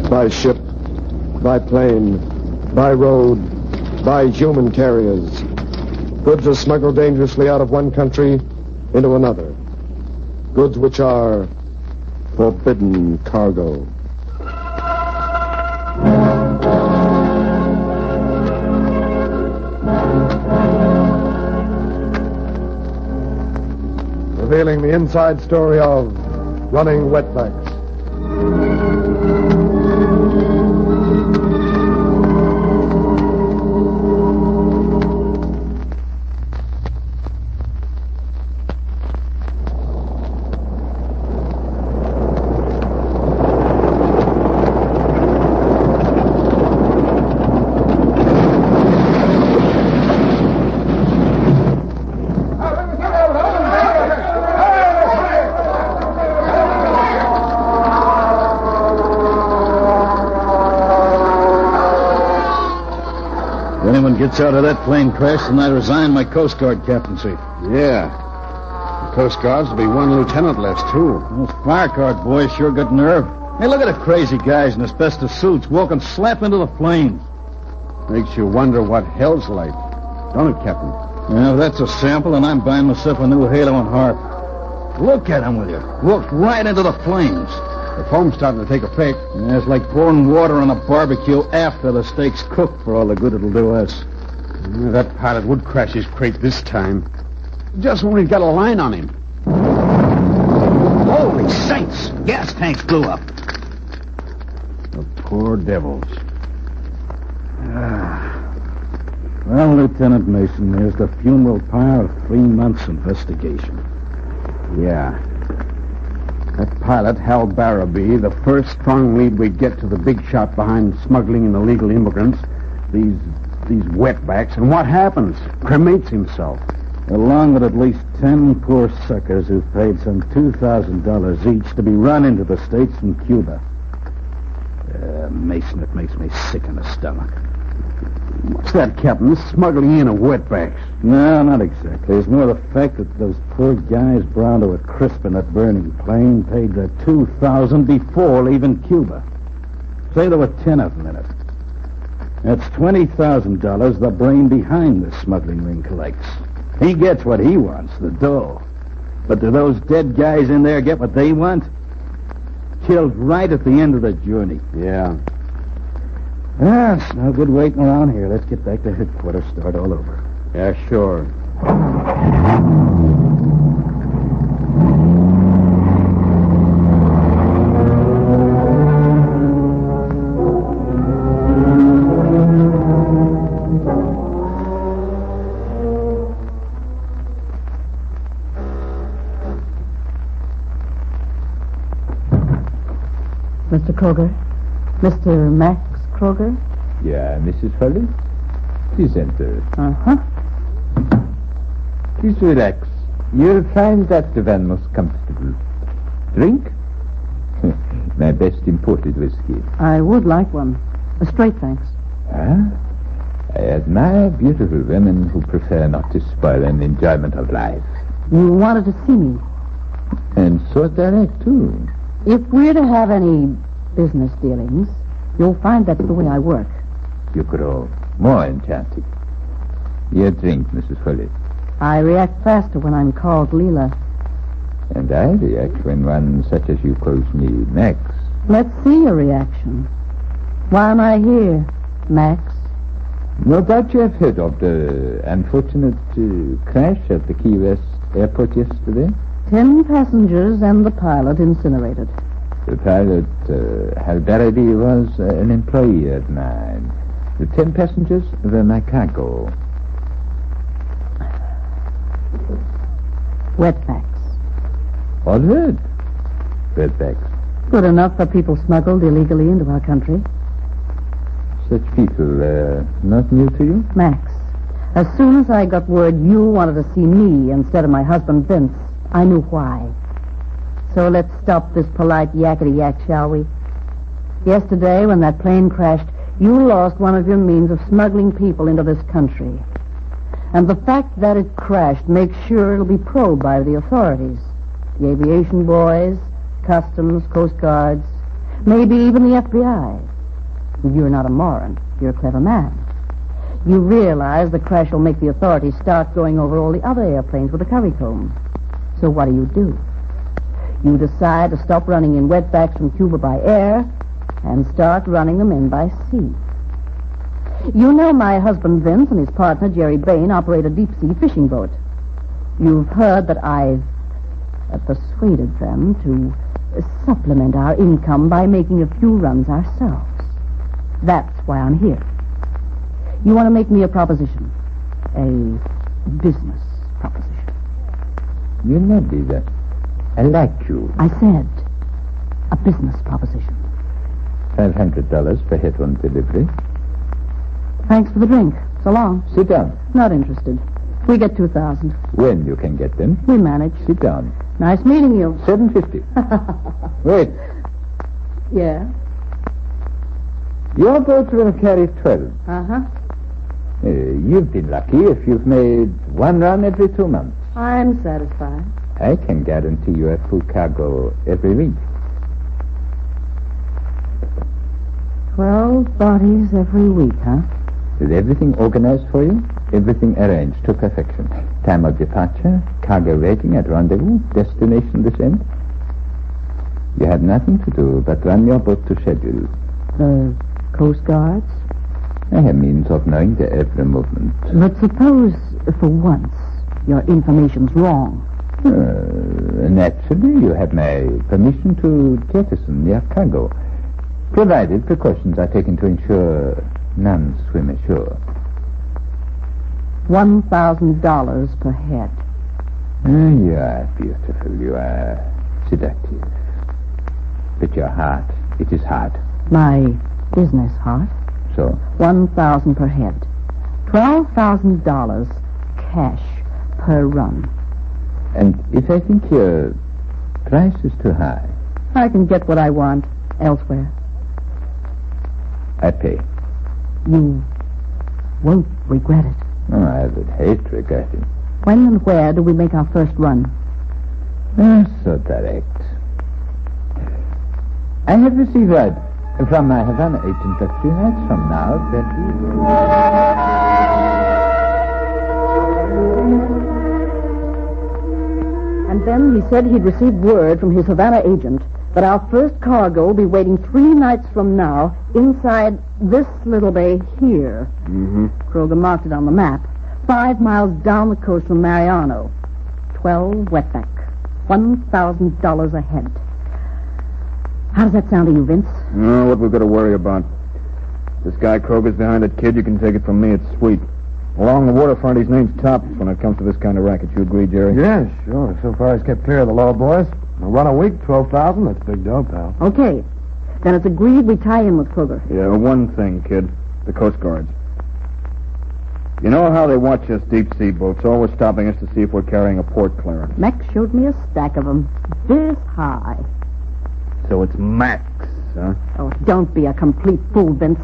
By ship, by plane, by road, by human carriers. Goods are smuggled dangerously out of one country into another. Goods which are forbidden cargo. Revealing the inside story of running Wetbacks. If anyone gets out of that plane crash, then I resign my Coast Guard captaincy. Yeah. The Coast Guards will be one lieutenant less, too. Those fire guard boys sure got nerve. Hey, look at the crazy guys in asbestos suits walking slap into the flames. Makes you wonder what hell's like. Don't it, Captain? Yeah, that's a sample, and I'm buying myself a new halo and harp. Look at them, will you? Walked right into the flames. The foam's starting to take effect. Yeah, it's like pouring water on a barbecue after the steak's cooked for all the good it'll do us. Yeah, that pilot would crash his crate this time. Just when we've got a line on him. Holy saints! Gas tanks blew up. The poor devils. Well, Lieutenant Mason, there's the funeral pyre of 3 months' investigation. Yeah. That pilot, Hal Barabee, the first strong lead we get to the big shot behind smuggling and illegal immigrants, these wetbacks, and what happens? Cremates himself. Along with at least 10 poor suckers who've paid some $2,000 each to be run into the States from Cuba. Mason, it makes me sick in the stomach. What's that, Captain? This smuggling in of wetbacks. No, not exactly. It's more the fact that those poor guys brown to a crisp in that burning plane paid the $2,000 before leaving Cuba. Say there were 10 of them in it. That's $20,000 the brain behind the smuggling ring collects. He gets what he wants, the dough. But do those dead guys in there get what they want? Killed right at the end of the journey. Yeah. It's no good waiting around here. Let's get back to headquarters, start all over. Yeah, sure. Mr. Kroger? Mr. Max Kroger? Yeah, Mrs. Foley? Please enter. Uh-huh. Please relax. You'll find that divan most comfortable. Drink? My best imported whiskey. I would like one. A straight, thanks. Ah? I admire beautiful women who prefer not to spoil an enjoyment of life. You wanted to see me. And so direct, too. If we're to have any business dealings, you'll find that's the way I work. You grow more enchanting. Your drink, Mrs. Foley. I react faster when I'm called Leela. And I react when one such as you calls me Max. Let's see your reaction. Why am I here, Max? No doubt you have heard of the unfortunate crash at the Key West airport yesterday. 10 passengers and the pilot incinerated. The pilot, Halberdy, was an employee of mine. The 10 passengers were my cargo. Wetbacks. All right. Wetbacks. Good enough for people smuggled illegally into our country. Such people, not new to you? Max, as soon as I got word you wanted to see me instead of my husband Vince, I knew why. So let's stop this polite yakety-yak, shall we? Yesterday, when that plane crashed, you lost one of your means of smuggling people into this country. And the fact that it crashed makes sure it'll be probed by the authorities. The aviation boys, customs, coast guards, maybe even the FBI. You're not a moron. You're a clever man. You realize the crash will make the authorities start going over all the other airplanes with a currycomb. So what do? You decide to stop running in wetbacks from Cuba by air and start running them in by sea. You know my husband Vince and his partner Jerry Bain operate a deep-sea fishing boat. You've heard that I've persuaded them to supplement our income by making a few runs ourselves. That's why I'm here. You want to make me a proposition. A business proposition. You nodded that. I like you. I said a business proposition. $500 for hit-on delivery. Thanks for the drink. So long. Sit down. Not interested. We get 2,000. When you can get them. We manage. Sit down. Nice meeting you. $7.50. Wait. Yeah? Your boat will carry 12. Uh-huh. You've been lucky if you've made one run every 2 months. I'm satisfied. I can guarantee you a full cargo every week. 12 bodies every week, huh? Is everything organized for you? Everything arranged to perfection. Time of departure, cargo waiting at rendezvous, destination this end. You have nothing to do but run your boat to schedule. Coast Guards? I have means of knowing their every movement. But suppose, for once, your information's wrong. Naturally, you have my permission to jettison your cargo, provided precautions are taken to ensure none swim ashore. $1,000 per head. You are beautiful. You are seductive. But your heart, it is hard. My business heart? So? $1,000 per head. $12,000 cash per run. And if I think your price is too high? I can get what I want elsewhere. I pay. You won't regret it. Oh, I would hate regretting. When and where do we make our first run? So direct. I have received word from my Havana agent a few nights from now And then he said he'd received word from his Havana agent that our first cargo will be waiting 3 nights from now inside this little bay here. Mm-hmm. Kroger marked it on the map. 5 miles down the coast from Mariano. 12 wetback. $1,000 a head. How does that sound to you, Vince? What we've got to worry about. This guy Kroger's behind that kid, you can take it from me, it's sweet. Along the waterfront, his name's tops when it comes to this kind of racket. You agree, Jerry? Yeah, sure. So far, he's kept clear of the law, boys. A run a week, 12,000. That's big dough, pal. Okay. Then it's agreed we tie in with Kroger. Yeah, one thing, kid. The Coast Guards. You know how they watch us deep-sea boats, always stopping us to see if we're carrying a port clearance. Max showed me a stack of them. This high. So it's Max, huh? Oh, don't be a complete fool, Vince.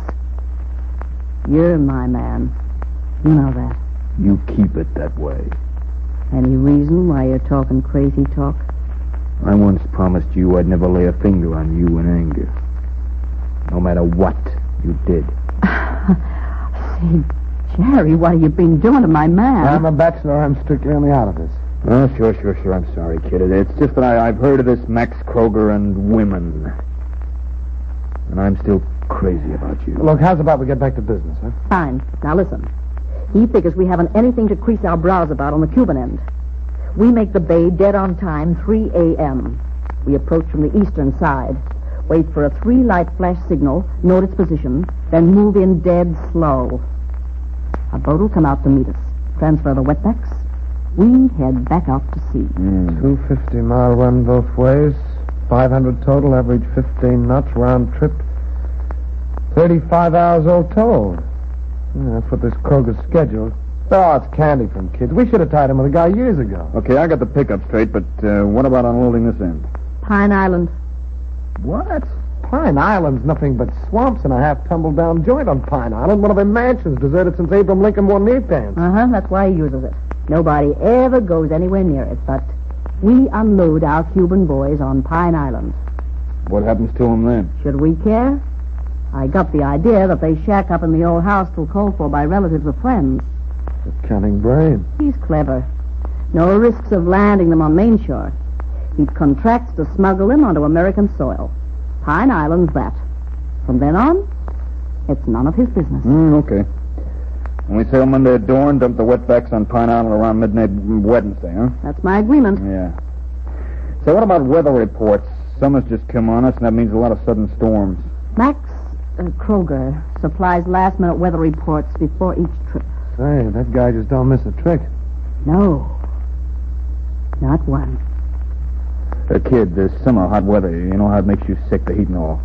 You're my man. You know that. You keep it that way. Any reason why you're talking crazy talk? I once promised you I'd never lay a finger on you in anger. No matter what you did. Say, Jerry, what have you been doing to my man? I'm a bachelor. I'm strictly on the out of this. Oh, sure. I'm sorry, kid. It's just that I've heard of this Max Kroger and women. And I'm still crazy about you. Look, how's about we get back to business, huh? Fine. Now listen. He figures we haven't anything to crease our brows about on the Cuban end. We make the bay dead on time, 3 a.m. We approach from the eastern side. Wait for a 3-light flash signal, note its position, then move in dead slow. A boat will come out to meet us. Transfer the wetbacks. We head back out to sea. 250-mile run both ways. 500 total, average 15 knots, round trip. 35 hours all told. That's what this Kroger's scheduled. Oh, it's candy from kids. We should have tied him with a guy years ago. Okay, I got the pickup straight, but what about unloading this end? Pine Island. What? Pine Island's nothing but swamps and a half-tumbled-down joint on Pine Island. One of them mansions deserted since Abraham Lincoln won the dance. That's why he uses it. Nobody ever goes anywhere near it, but we unload our Cuban boys on Pine Island. What happens to them then? Should we care? I got the idea that they shack up in the old house till called for by relatives or friends. A cunning brain. He's clever. No risks of landing them on Main Shore. He contracts to smuggle them onto American soil. Pine Island's that. From then on, it's none of his business. Okay. And we sail Monday at dawn, dump the wetbacks on Pine Island around midnight Wednesday, huh? That's my agreement. Yeah. So what about weather reports? Summer's just come on us, and that means a lot of sudden storms. Max Kroger supplies last-minute weather reports before each trip. Say, that guy just don't miss a trick. No. Not one. Kid, this summer hot weather, you know how it makes you sick, the heat and all.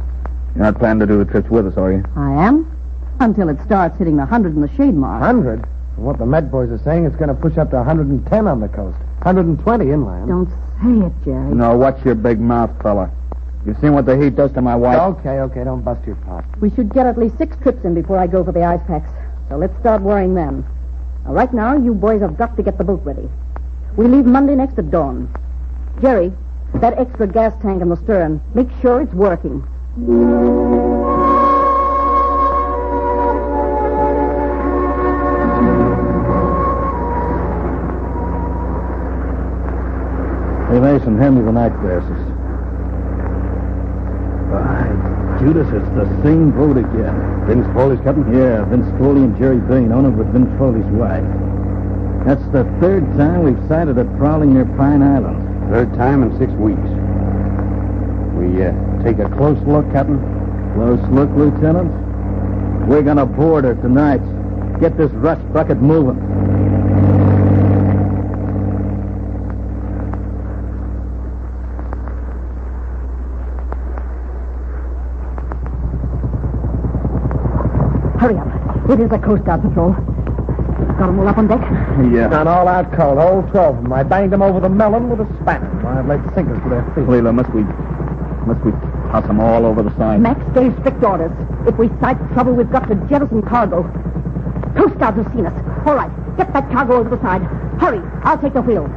You're not planning to do the trips with us, are you? I am. Until it starts hitting the 100 in the shade mark. 100? From what the Met boys are saying, it's going to push up to 110 on the coast. 120 inland. Don't say it, Jerry. No, watch your big mouth, fella. You've seen what the heat does to my wife. Okay, don't bust your pop. We should get at least 6 trips in before I go for the ice packs. So let's start worrying then. Now, right now, you boys have got to get the boat ready. We leave Monday next at dawn. Jerry, that extra gas tank in the stern, make sure it's working. Hey, Mason, hand me the night glasses. By Judas, it's the same boat again. Vince Foley's captain? Yeah, Vince Foley and Jerry Bain on it with Vince Foley's wife. That's the 3rd time we've sighted it prowling near Pine Island. 3rd time in 6 weeks. We take a close look, Captain? Close look, Lieutenant? We're gonna board her tonight. Get this rust bucket moving. Hurry up. It is a Coast Guard patrol. Got them all up on deck? Yeah. An all-out cold, all 12 of them. I banged them over the melon with a spanner. I've laid sinkers to their feet. Leela, must we toss them all over the side? Max gave strict orders. If we sight trouble, we've got to jettison cargo. Coast Guards have seen us. All right, get that cargo over the side. Hurry, I'll take the wheel.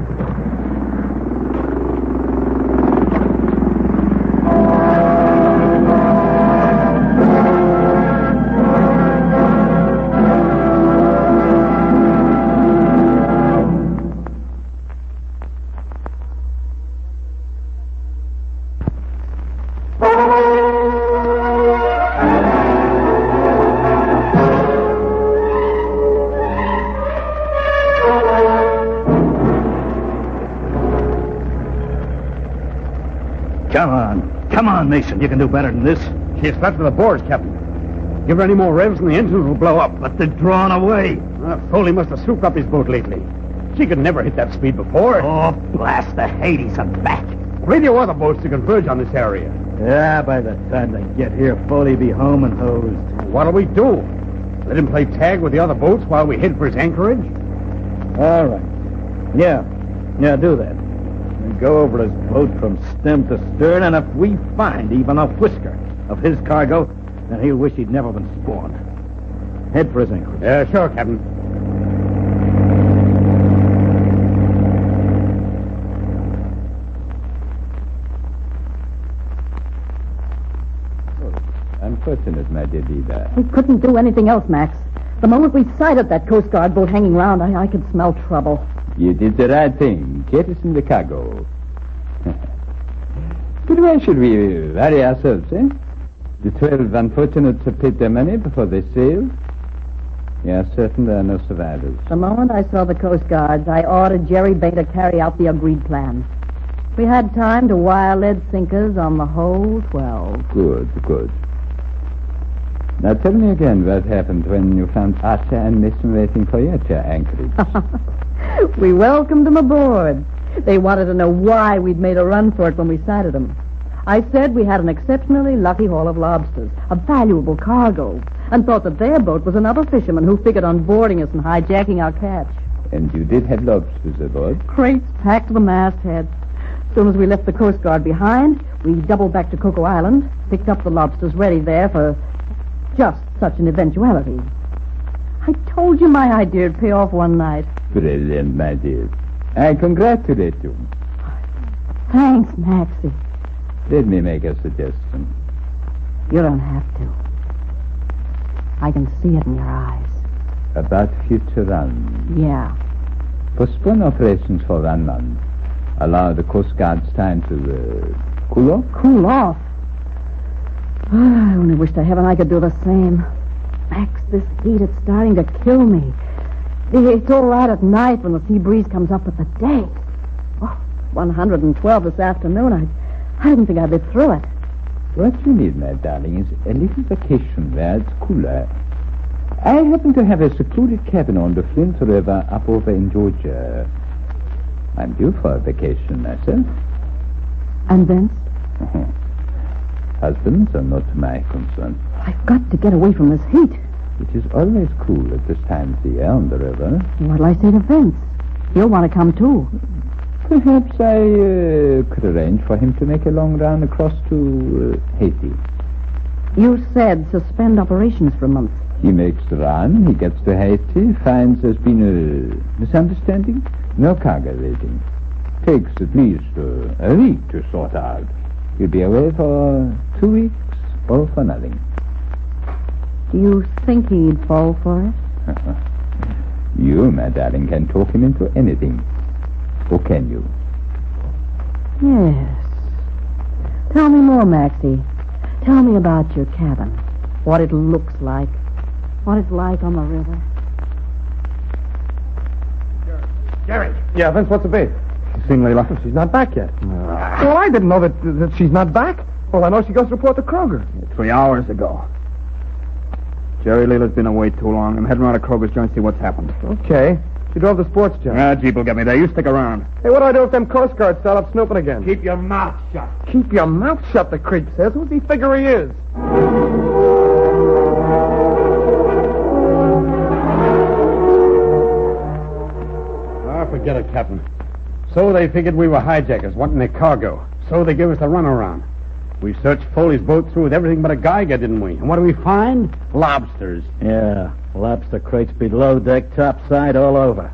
Come on, Mason. You can do better than this. She's flat to the boards, Captain. Give her any more revs and the engines will blow up. But they're drawn away. Foley must have souped up his boat lately. She could never hit that speed before. Oh, blast the Hades, I'm back. Radio other boats to converge on this area. Yeah, by the time they get here, Foley be home and hosed. What'll we do? Let him play tag with the other boats while we head for his anchorage? All right. Yeah, do that. We go over his boat from stem to stern, and if we find even a whisker of his cargo, then he'll wish he'd never been spawned. Head for his anchorage. Yeah, sure, Captain. Unfortunate, my dear Vida. We couldn't do anything else, Max. The moment we sighted that Coast Guard boat hanging around, I could smell trouble. You did the right thing. Jettison the cargo. But why should we worry ourselves, eh? The 12 unfortunates have paid their money before they sailed. Yes, certain there are no survivors. The moment I saw the Coast Guards, I ordered Jerry Bay to carry out the agreed plan. We had time to wire lead sinkers on the whole 12. Good. Now tell me again what happened when you found Archer and Mason waiting for you at your anchorage. We welcomed them aboard. They wanted to know why we'd made a run for it when we sighted them. I said we had an exceptionally lucky haul of lobsters, a valuable cargo, and thought that their boat was another fisherman who figured on boarding us and hijacking our catch. And you did have lobsters aboard? Crates packed to the masthead. As soon as we left the Coast Guard behind, we doubled back to Cocoa Island, picked up the lobsters ready there for just such an eventuality. I told you my idea would pay off one night. Brilliant, my dear. I congratulate you. Thanks, Maxie. Let me make a suggestion. You don't have to. I can see it in your eyes. About future runs. Yeah. Postpone operations for 1 month. Allow the Coast Guard's time to cool off. Cool off? I only wish to heaven I could do the same. Max, this heat, it's starting to kill me. It's all right at night when the sea breeze comes up, but the day. 112 this afternoon. I didn't think I'd live through it. What you need, my darling, is a little vacation where it's cooler. I happen to have a secluded cabin on the Flint River up over in Georgia. I'm due for a vacation myself. And Vince? Husbands are not my concern. I've got to get away from this heat. It is always cool at this time of the year on the river. What'll I say to Vince? He'll want to come, too. Perhaps I could arrange for him to make a long run across to Haiti. You said suspend operations for a month. He makes the run, he gets to Haiti, finds there's been a misunderstanding, no cargo waiting. Takes at least a week to sort out. He'll be away for 2 weeks, all for nothing. Do you think he'd fall for it? You, my darling, can talk him into anything. Or can you? Yes. Tell me more, Maxie. Tell me about your cabin. What it looks like. What it's like on the river. Jerry. Yeah, Vince, what's the beef? Seen Leila? She's not back yet. Well, I didn't know that she's not back. Well, I know she goes to report to Kroger. 3 hours ago. Jerry, Leila's been away too long. I'm heading around to Kroger's joint to see what's happened. Okay. She drove the sports jet. Jeep will get me there. You stick around. Hey, what do I do if them Coast Guards start up snooping again? Keep your mouth shut. Keep your mouth shut, the creep says. Who's he figure he is? Forget it, Captain. So they figured we were hijackers wanting their cargo. So they gave us a runaround. We searched Foley's boat through with everything but a Geiger, didn't we? And what do we find? Lobsters. Yeah, lobster crates below deck, topside, all over.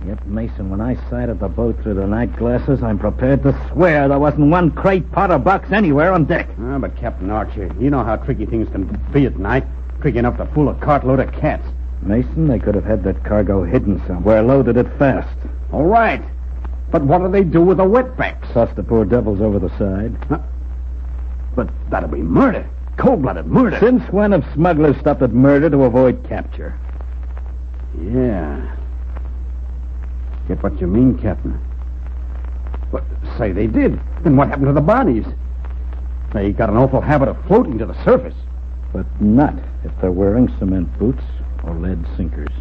Yet, Mason, when I sighted the boat through the night glasses, I'm prepared to swear there wasn't one crate, pot, or box anywhere on deck. But Captain Archer, you know how tricky things can be at night. Tricky enough to fool a cartload of cats. Mason, they could have had that cargo hidden somewhere, loaded it fast. All right. But what do they do with the wetbacks? Toss the poor devils over the side. Huh? But that'll be murder. Cold-blooded murder. Since when have smugglers stopped at murder to avoid capture? Yeah. Get what you mean, Captain. But say they did. Then what happened to the bodies? They got an awful habit of floating to the surface. But not if they're wearing cement boots or lead sinkers.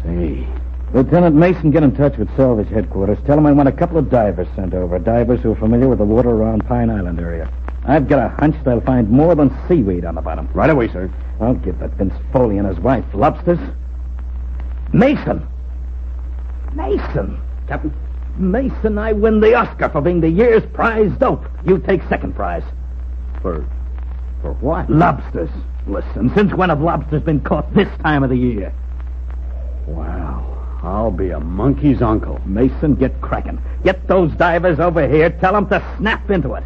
Say. Lieutenant Mason, get in touch with salvage headquarters. Tell them I want a couple of divers sent over. Divers who are familiar with the water around Pine Island area. I've got a hunch they'll find more than seaweed on the bottom. Right away, sir. I'll give that Vince Foley and his wife lobsters. Mason! Mason! Captain? Mason, I win the Oscar for being the year's prize dope. You take second prize. For what? Lobsters. Listen, since when have lobsters been caught this time of the year? Wow. I'll be a monkey's uncle. Mason, get cracking. Get those divers over here. Tell them to snap into it.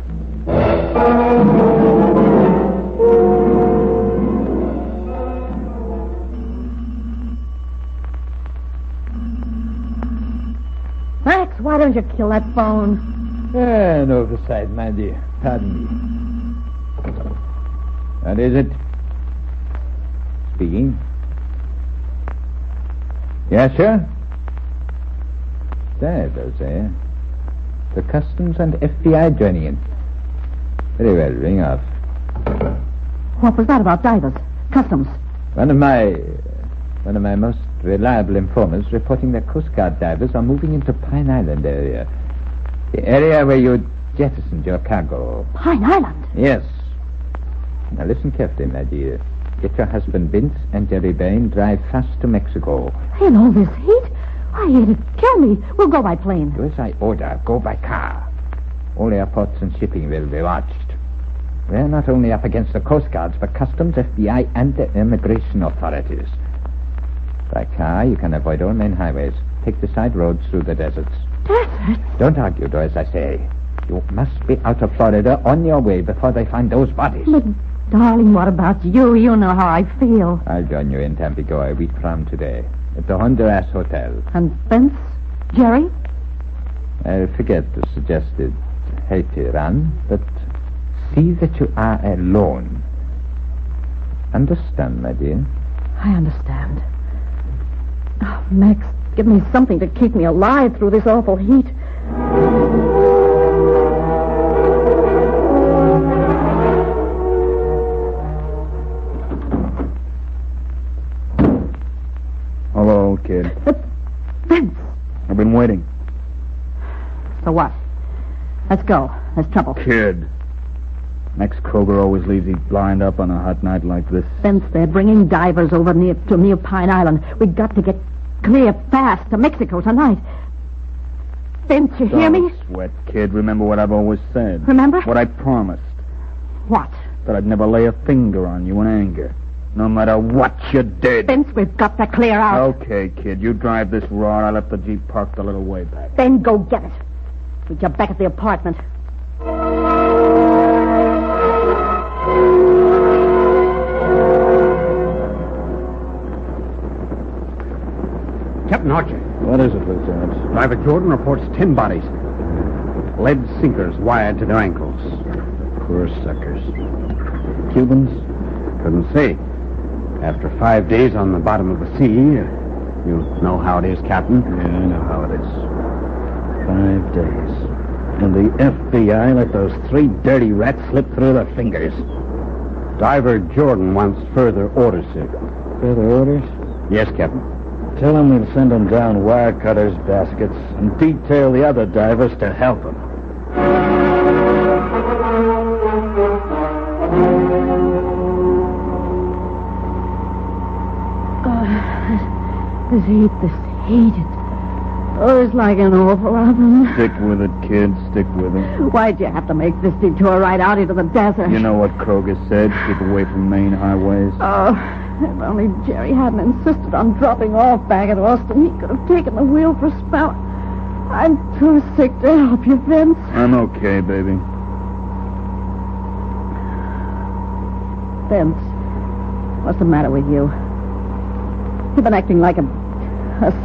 Max, why don't you kill that phone? An oversight, my dear. Pardon me. What is it? speaking. Yes, sir? Divers, eh? The Customs and FBI joining in. Very well, ring off. What was that about divers? Customs? One of my most reliable informers reporting that Coast Guard divers are moving into Pine Island area. The area where you jettisoned your cargo. Pine Island? Yes. Now listen carefully, my dear. Get your husband Vince and Jerry Bain, drive fast to Mexico. In all this heat? Why, it'd kill me. We'll go by plane. Do as I order. Go by car. All airports and shipping will be watched. We're not only up against the Coast Guards, but Customs, FBI, and the immigration authorities. By car, you can avoid all main highways. Take the side roads through the deserts. Deserts? Don't argue, do as I say. You must be out of Florida on your way before they find those bodies. But, darling, what about you? You know how I feel. I'll join you in Tampico a week from today at the Honduras Hotel. And Vince? Jerry? I'll forget the suggested Haiti run, but see that you are alone. Understand, my dear? I understand. Oh, Max, give me something to keep me alive through this awful heat. Hello, kid. Vince! I've been waiting. So what? Let's go. There's trouble. Kid. Max Kroger always leaves you blind up on a hot night like this. Vince, they're bringing divers over near Pine Island. We've got to get clear fast to Mexico tonight. Vince, you hear me? Don't sweat, kid. Remember what I've always said. Remember? What I promised. What? That I'd never lay a finger on you in anger. No matter what you did. Vince, we've got to clear out. Okay, kid. You drive this road. I left the Jeep parked a little way back. Then go get it. Meet you back at the apartment. Captain Archer. What is it, Lieutenant? Driver Jordan reports 10 bodies. Lead sinkers wired to their ankles. Poor suckers. Cubans? Couldn't say. After 5 days on the bottom of the sea, you know how it is, Captain? Yeah, I know how it is. 5 days. And the FBI let those 3 dirty rats slip through their fingers. Driver Jordan wants further orders, sir. Further orders? Yes, Captain. Tell them we'll send them down wire cutters' baskets and detail the other divers to help them. This heat. It's like an awful oven. Stick with it, kid. Stick with it. Why'd you have to make this detour right out into the desert? You know what Kroger said. Keep away from main highways. Oh, if only Jerry hadn't insisted on dropping off back at Austin, he could have taken the wheel for a spell. I'm too sick to help you, Vince. I'm okay, baby. Vince, what's the matter with you? You've been acting like a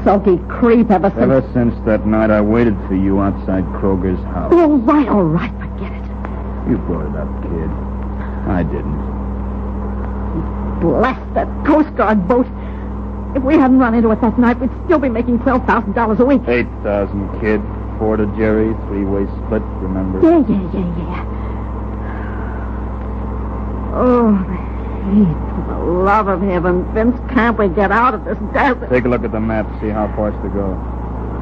sulky creep ever since... Ever since that night I waited for you outside Kroger's house. All right, forget it. You brought it up, kid. I didn't. Bless that Coast Guard boat. If we hadn't run into it that night, we'd still be making $12,000 a week. 8,000, kid. 4 to Jerry, 3-way split, remember? Yeah. Oh, the heat. For the love of heaven, Vince, can't we get out of this desert? Take a look at the map, see how far it's to go.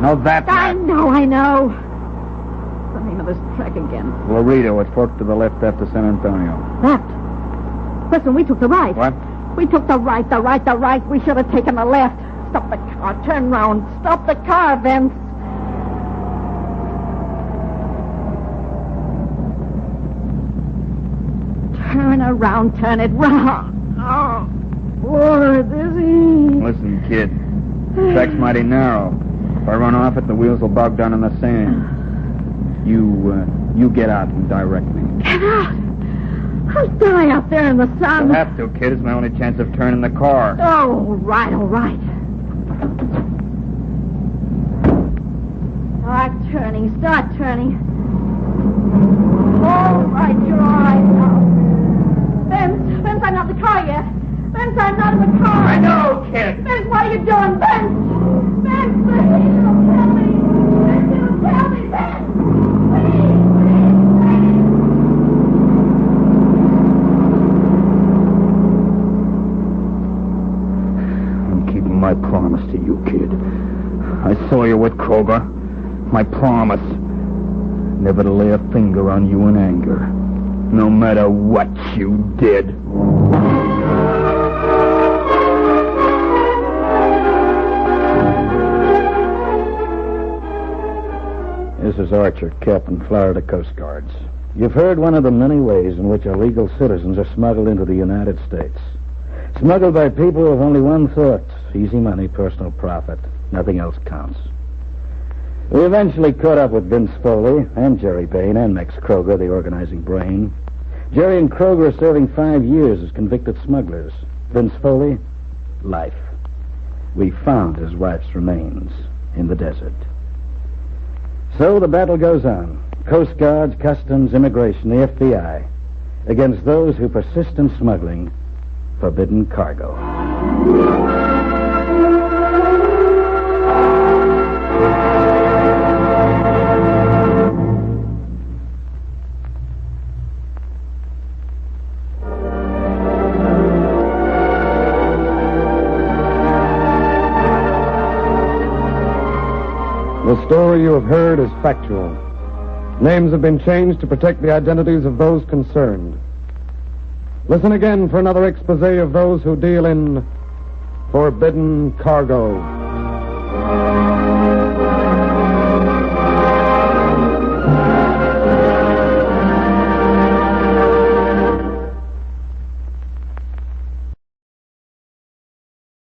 No, that I map. know. What's the name of this track again? Laredo, it forked to the left after San Antonio. Left. Listen, we took the right. What? We took the right. We should have taken the left. Stop the car. Turn round. Stop the car, Vince. Turn around. Turn it round. Oh, Lord, this heat. Listen, kid. The track's mighty narrow. If I run off it, the wheels will bog down in the sand. You get out and direct me. Get out. I'll die out there in the sun. You'll have to, kid. It's my only chance of turning the car. Oh, all right. Start turning. All right, you're all right now. Vince, I'm not in the car yet. Vince, I'm not in the car. saw you with Kroger. My promise. Never to lay a finger on you in anger. No matter what you did. This is Archer, Captain, Florida Coast Guards. You've heard one of the many ways in which illegal citizens are smuggled into the United States. Smuggled by people with only one thought: easy money, personal profit. Nothing else counts. We eventually caught up with Vince Foley and Jerry Bain and Max Kroger, the organizing brain. Jerry and Kroger are serving 5 years as convicted smugglers. Vince Foley, life. We found his wife's remains in the desert. So the battle goes on. Coast Guards, Customs, Immigration, the FBI, against those who persist in smuggling forbidden cargo. The story you have heard is factual. Names have been changed to protect the identities of those concerned. Listen again for another expose of those who deal in forbidden cargo.